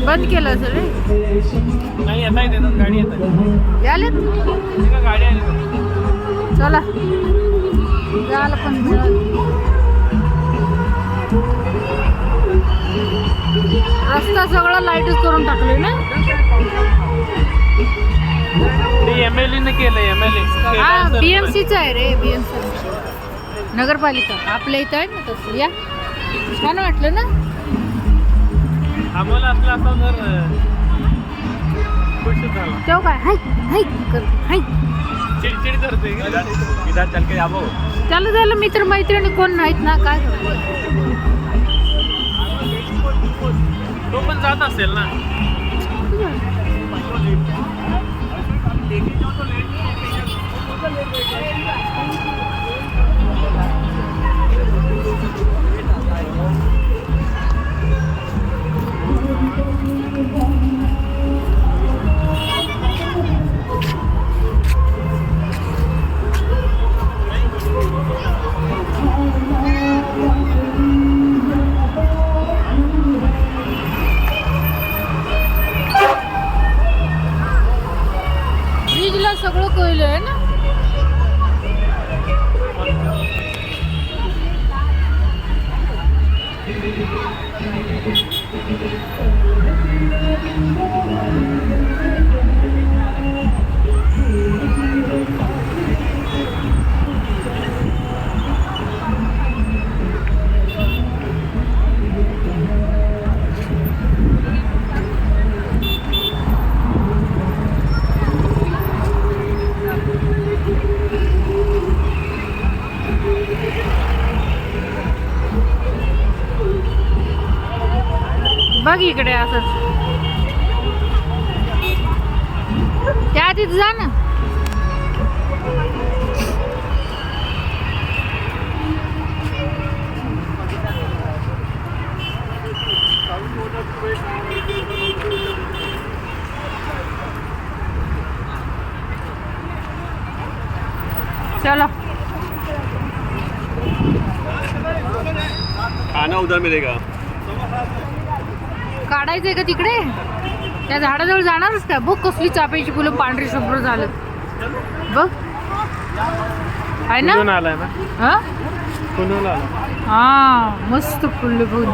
बंद केलं असेल रे. नाही येता येतात गाडी येतात. आलेत गाडी आली. चला जायला पण रस्ता सगळं लाईटच करून टाकले ना. MLA ने केलं. MLA हा BMCच आहे रे. BMC नगरपालिका आपल्या इथं आहे ना. तसं या छान वाटलं ना. आम्हाला आपलं आता जर खुश झाला तेव्हा काय हाय हाय कर हाय चिडचिड करते. इधर चल के जाबो. त्याला झालं मित्र मैत्रिणी कोण नाहीत ना. काय तो पण जात असेल ना. ब्रिजला सगळं कोयलं आहे ना. बघ इकडे असंच त्या तिथे जा ना. चलो खाना उधर मिलेगा. काढायचंय का तिकडे. त्या झाडाजवळ जाणारच का. बघ कसली चाफ्याची फुलं पांढरी शुभ्र झालं. बघ आहे ना. आलाय ना. हा कुणून आला. हा मस्त फुलं बघ.